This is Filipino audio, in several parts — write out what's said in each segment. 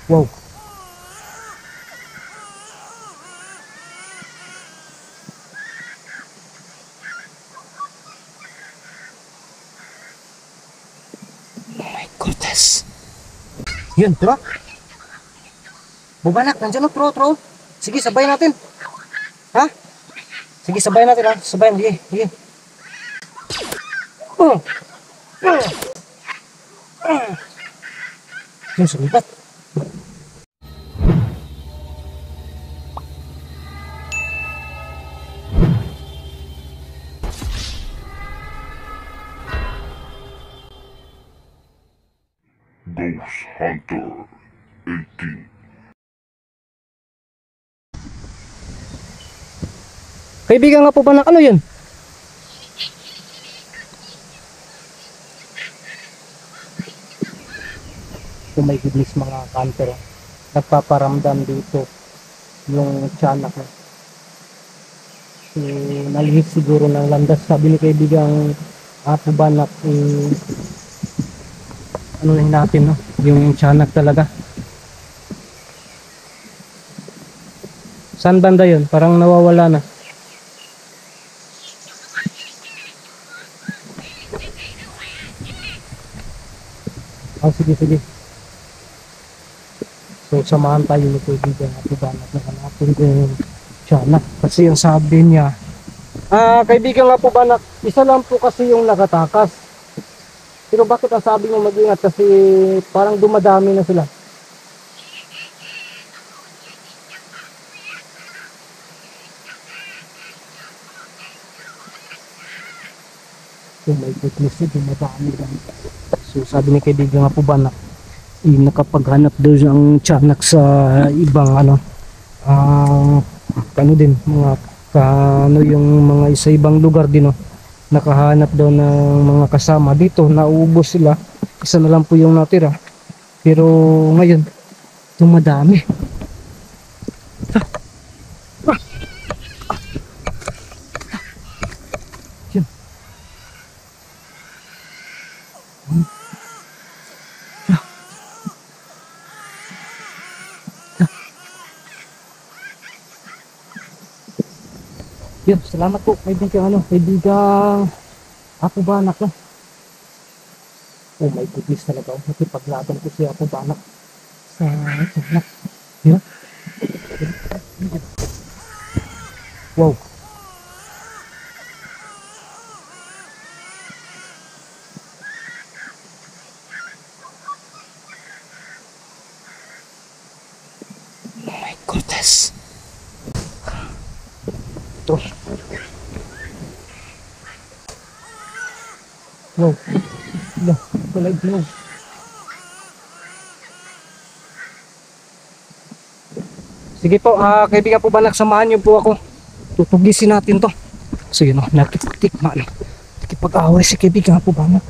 Wow. Oh my goodness. Yun, tro. Bubanak, nandiyan o, tro. Sige, sabay natin. Ha? Sige, sabay natin ha. Sabayan, sige. Oh. Yung sulipat. Ghost Hunter 18. Kaibigan nga po ba ano yun? Oh my goodness mga camper. Nagpaparamdam dito yung tiyanak na. So, nalihis siguro ng landas. Sabi ni kaibigang Apo Banak, ano na natin, no? Yung tiyanak talaga. Saan banda yun? Parang nawawala na. Oh, sige. So, samahan tayo ni kaibigan Apo Banak na hanapin ko yung tiyanak. Kasi yung sabi niya, kaibigan Apo Banak, isa lang po kasi yung nakatakas. Pero bakit ang sabi mo mag-ingat? Kasi parang dumadami na sila. Oh my goodness, dumadami lang. So sabi ni kaibigan Apo Banak, nakapaghanap daw ng tiyanak sa ibang din, mga yung mga sa ibang lugar din, no? Nakahanap daw ng mga kasama dito, naubos sila, isa na lang po yung natira, pero ngayon dumadami. Yan. Yun, salamat po kaibigan Apo Banak, no? Oh my goodness talaga, nakipaglaban ko si Apo Banak sa tiyanak. Yun. Wow. Oh my goodness. Ito. Wow. Palag mo. Sige po, kaibigan po Banak, samahan niyo po ako. Tutugisin natin to. So yun, nakipag-away si kaibigan po Banak.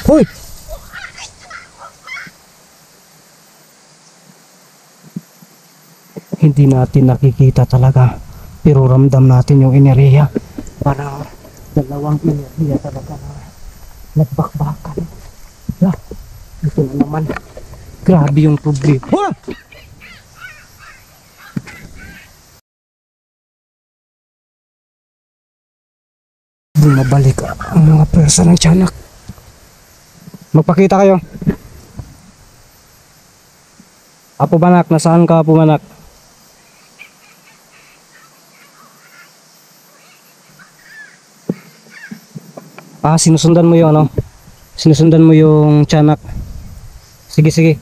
Hoy! Hindi natin nakikita talaga, pero ramdam natin yung enerhiya. Parang dalawang enerhiya talaga na nagbakbakan. Ito na naman, grabe yung problema. Bumabalik ang mga pwersa ng tiyanak. Magpakita kayo. Apo Banak, nasaan ka Apo Banak? Sinusundan mo yung sinusundan mo yung tiyanak. Sige.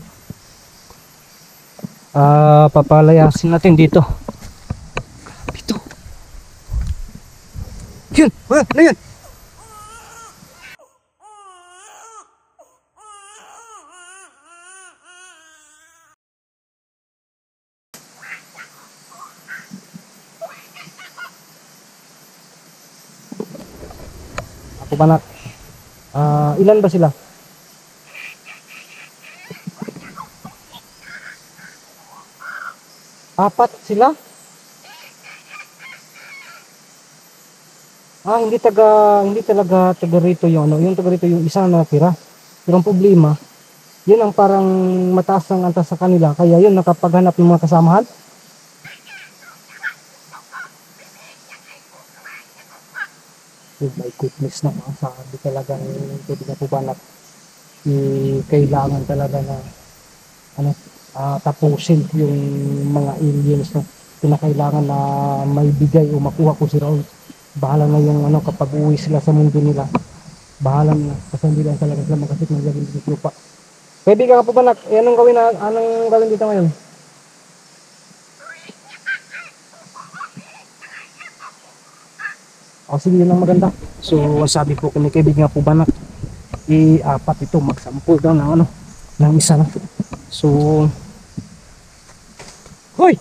Papalayasin natin dito. Yun! Ano yun? Ako ba, nak? Ilan ba sila? Apat sila? Hindi talaga taga rito yung ano, yung taga rito yung isang natira. Pero ang problema, yun ang parang mataas ang antas sa kanila, kaya yun nakapaghanap ng mga kasamahan. Oh my goodness naman, sabi talaga pwede na po ba na kailangan talaga na ano, tapusin yung mga aliens na pinakailangan na may bigay o makuha ko si Raul. Bahala na yung ano, kapag uwi sila sa mundo nila, bahala na, kasi hindi lang talaga sila magkasip ng laging sa lupa. Kaibigan ka po ba, nak? Anong gawin dito ngayon? O sige, yun ang maganda. So sabi ko kung may kaibigan po ba, nak, i-apat ito, magsampul daw ng ano, ng isa na. So hoy!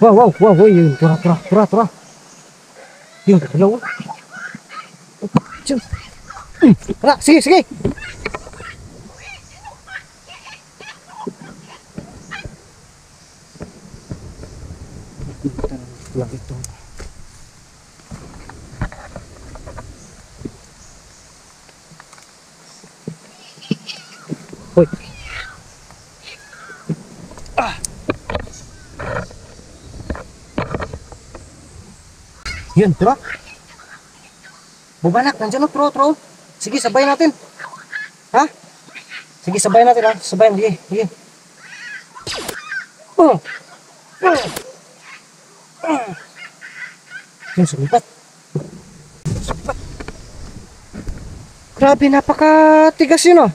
Wow, yun, tura. Yun, hello. Tara, sige. Lang ito. Hoy. Yun, tara. Bubanak, nandiyan o, tro. Sige, sabay natin. Ha? Sige, sabay natin, ha? Sabayan, sige. Yun, sumipat. Grabe, napakatigas yun, oh.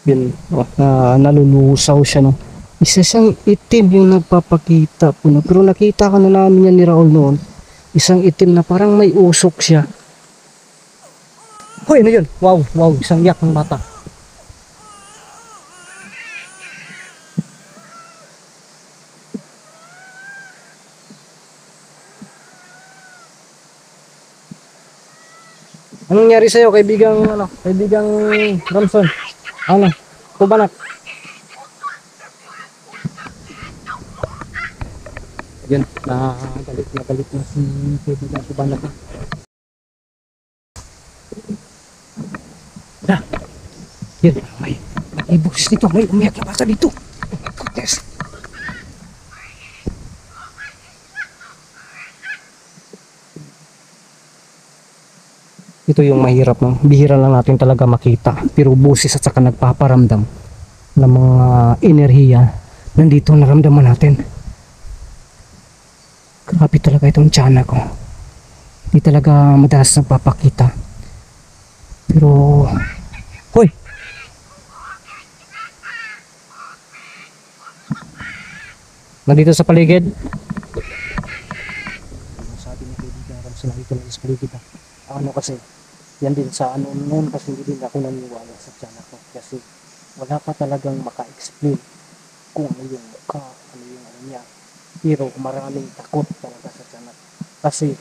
Yun, nalulusaw siya, no. Isa siyang itim yung nagpapakita po, no. Pero nakita ka na namin yan ni Raul noon. Isang itim na parang may usok siya. Hoy, ano yun? Wow, isang yak ng bata. Anong nangyari sa'yo, kaibigang Ramson? Ano? Kubanak? Yun, galit na si kaibigang Kubanak. Yun, may ibus dito, may umiyak na bata dito. Goodness. Ito yung mahirap, no? Bihira lang natin talaga makita, pero busis at saka nagpaparamdam ng mga enerhiya nandito naramdaman natin. Grabe talaga itong tiyanak ko. Hindi talaga madalas nagpapakita, pero hoy, nandito sa paligid. Sabi ni kaibigan ko, nandito na sa paligid. Ano kasi, yan din sa ano noon, kasi hindi din ako naniwala sa tiyanak ko, kasi wala pa talagang maka-explain kung ano yung mukha, ano yung ano niya. Pero maraming takot talaga sa tiyanak, kasi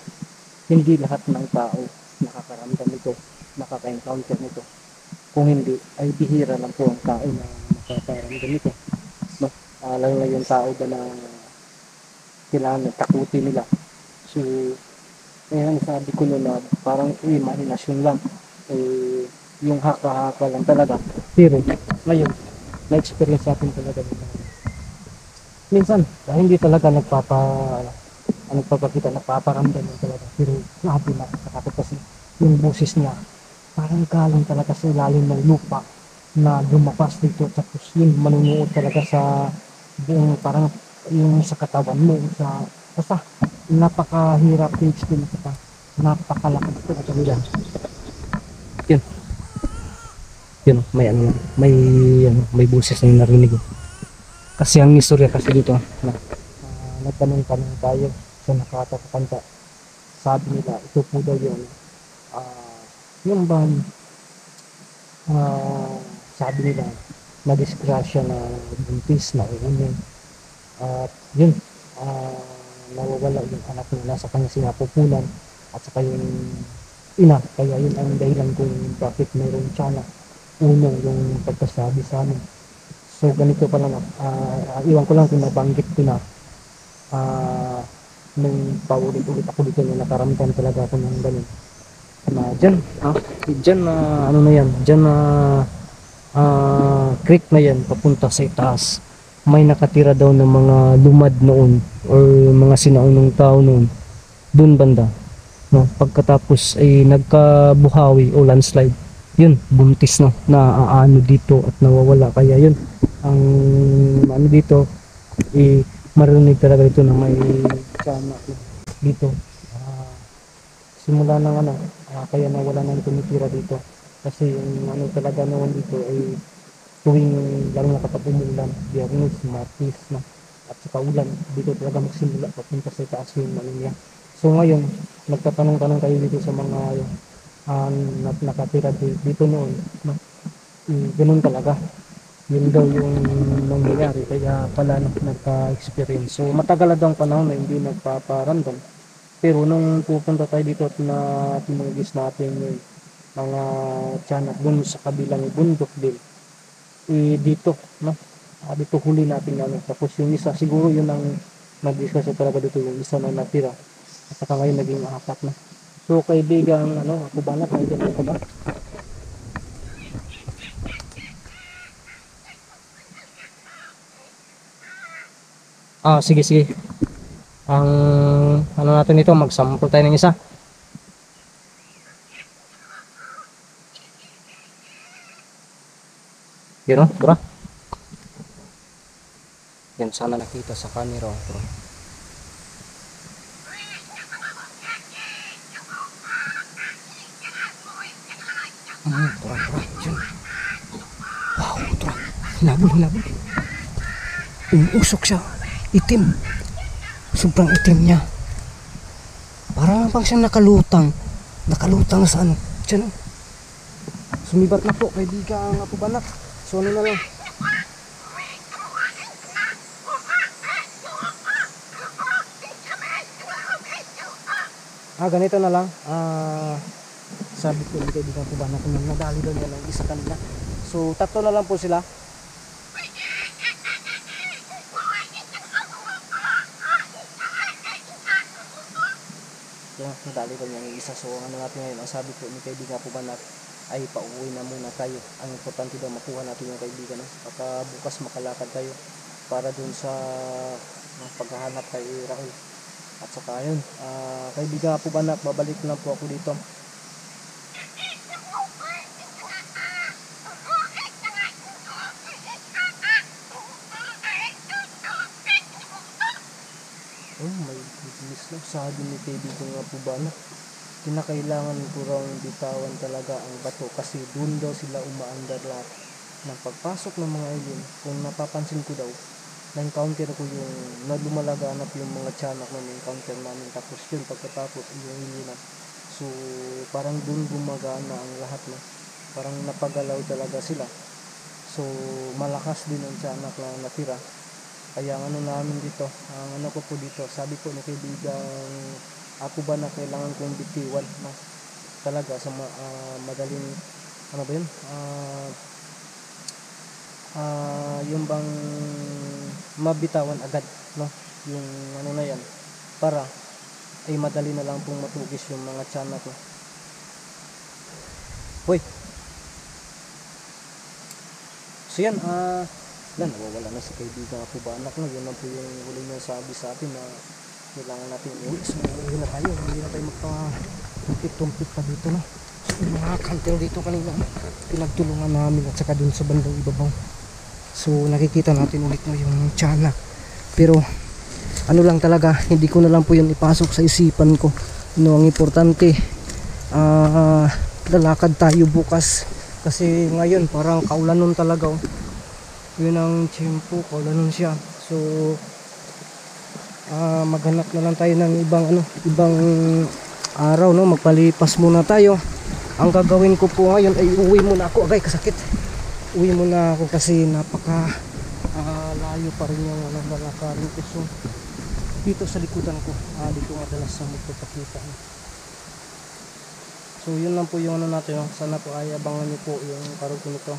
hindi lahat ng tao nakakaramdam nito, nakaka-encounter nito. Kung hindi, ay bihira lang po ang tao na makakaramdam nito, no? Lalo na yung tao ba na kailangan takutin nila. So kaya ang sabi ko noon na parang imahinasyon lang, yung haka-haka lang talaga. Pero ngayon, na-experience natin talaga nila. Minsan, hindi talaga nagpapakita, nagpaparamdam lang talaga. Pero grabe na, nakakot kasi yung boses niya, parang galing talaga sa ilalim ng lupa na lumapas dito. Tapos yun, manunuot talaga sa buong, parang yung sa katawan mo, basta napakahirap i-explain ito pa. Napakalakas talaga nila. Yun, yun, may ano, may ano, may boses na yung narinig ko. Kasi ang istorya kasi dito na nagtanong-tanong tayo sa nakatakanta. Sabi nila, ito po daw yun. Yung bang sabi nila, na-disgrasya na buntis na uunin. At yun, ah, nawawala yung anak nila sa kanya sinapupunan at saka yung ina. Kaya yun ang dahilan kung bakit mayroong tiyan. Uno, yung pagkasabi sa amin. So ganito pala na, iwan ko lang kung nabanggit ko na nung paulit-ulit ako dito na nakaramdam talaga ako ng ganun. Na dyan na ano na yan, dyan na creek na yan papunta sa itaas. May nakatira daw ng mga lumad noon or mga sinaunong tao noon doon banda. No, pagkatapos ay nagkabuhawi o landslide. Yun, buntis no, na aano dito at nawawala. Kaya yun, ang ano dito, marinig talaga dito na may tiyanak dito. Simula ng ano, kaya nawala nang tumitira dito. Kasi yung ano talaga noon dito ay tuwing lalo na kapag umulan, Biyernes, Martes na at saka ulan, dito talaga magsimula papunta sa taas yung ano niya. So ngayon, nagtatanong-tanong kayo dito sa mga nakatira dito noon, no? Ganun talaga. Yun daw yung nangyayari, kaya pala nagka-experience. So matagal na daw ang panahon na hindi nagpaparamdam. Pero nung pupunta tayo dito at na tinugis natin yung mga tiyanak dun sa kabilang bundok din, dito, no? Dito huli natin ano. Tapos yung isa, siguro yun ang nag-discuss talaga dito, yung isa na natira. At saka ngayon naging apat na. So kaibigan, ano, ako ba na, kaibigan ko ba? Sige, sige. Ang ano natin ito, mag-sample tayo ng isa. Yun o, bro. Yan, sana nakita sa camera, bro. Tura. Yun. Wow, tura. Hinabol. Umusok siya. Itim. Sobrang itim niya. Parang pang siyang nakalutang. Nakalutang sa ano. Diyan o. Sumibat na po, kaibigan nga po banak. So ano na lang. Ganito na lang. Sabi ko yung kaibigan ko banak nung nadali doon yan ang isa kanila. So tatlo na lang po sila. Yan, nadali doon yung isa. So ano natin ngayon, ang sabi ko ni kaibigan ko banak ay pauwi na muna tayo. Ang importante daw makuha natin yung kaibigan, no? Baka bukas makalakad tayo para dun sa paghahanap kay Raul. At saka yun, kaibigan po ba na, babalik lang po ako dito. May business na. Sabi ni kaibigan nga po ba na, kinakailangan ko raw bitawan talaga ang bato kasi doon daw sila umaandar lahat. Ng pagpasok ng mga alien, kung napapansin ko daw, na-encounter ko yung lumalaganap yung mga tiyanak na na-encounter namin. Tapos yun, pagkatapos yung alien na. So parang doon gumagana ang lahat na. Parang napagalaw talaga sila. So malakas din ang tiyanak na natira. Kaya ang ano namin dito, ang ano ko po dito, sabi ko ni kaibigan ako ba na kailangan kong bitiwan, no? Talaga sa madaling ano ba yun, yung bang mabitawan agad, no? Yung ano na yan, para ay madali na lang pong matugis yung mga tiyanak, no? Hoy, so yan, nawawala na si kaibigan ako ba anak, no? Yun lang po yung huli niya sabi sa atin na kailangan natin uwi. So uwi na tayo, hindi na tayo magpa-tumpit pa dito, no? So yung mga kantil dito kanina, pinagtulungan namin at saka dun sa bandang ibabaw. So nakikita natin ulit, no, yung tiyanak. Pero ano lang talaga, hindi ko na lang po yun ipasok sa isipan ko No, ang importante, lalakad tayo bukas kasi ngayon parang kaulanon talaga, oh. Yun ang tiyempo, kaulanon siya. So maghanap na lang tayo ng ibang araw, no. Magpalipas muna tayo. Ang gagawin ko po ngayon ay uwi muna ako. Agay, kasakit. Uwi muna ako kasi napaka layo pa rin yung lalakarin ko. So dito sa likutan ko, dito madalas sa magpapakita. So yun lang po yung natin, no? Sana po ay abangan niyo po yung karugtong nito.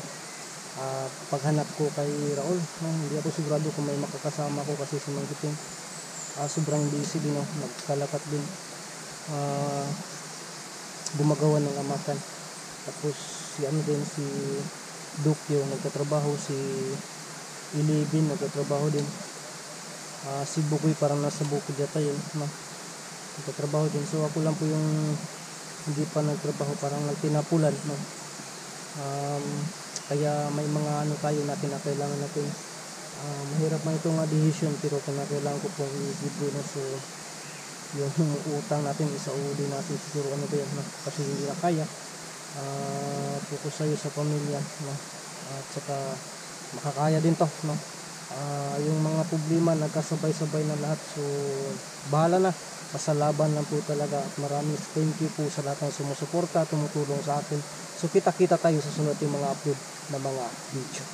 Paghanap ko kay Raul, no? Hindi ako sigurado kung may makakasama ko kasi si Mangkiting sobrang busy din, no? Nagkalakat din, gumagawa ng amakan. Tapos si si Duke yung nagtatrabaho, si Ilibin nagtatrabaho din, si Bukoy parang nasa Bukid yata yun, no? Nagtatrabaho din. So ako lang po yung hindi pa nagtrabaho, parang nagtinapulan, no? Kaya may mga tayo natin na kailangan natin, mahirap man itong decision, pero kailangan ko pong i-give, no? So yung utang natin isauli natin siguro ba yan, no? Kasi hindi na kaya, focus tayo sa pamilya, no? At saka makakaya din to, no? Yung mga problema nagkasabay-sabay na lahat, so bahala na, pasalaban lang po talaga. At maraming thank you po sa lahat ng sumusuporta, tumutulong sa akin. So kita-kita tayo sa sunod yung mga upload na mga video.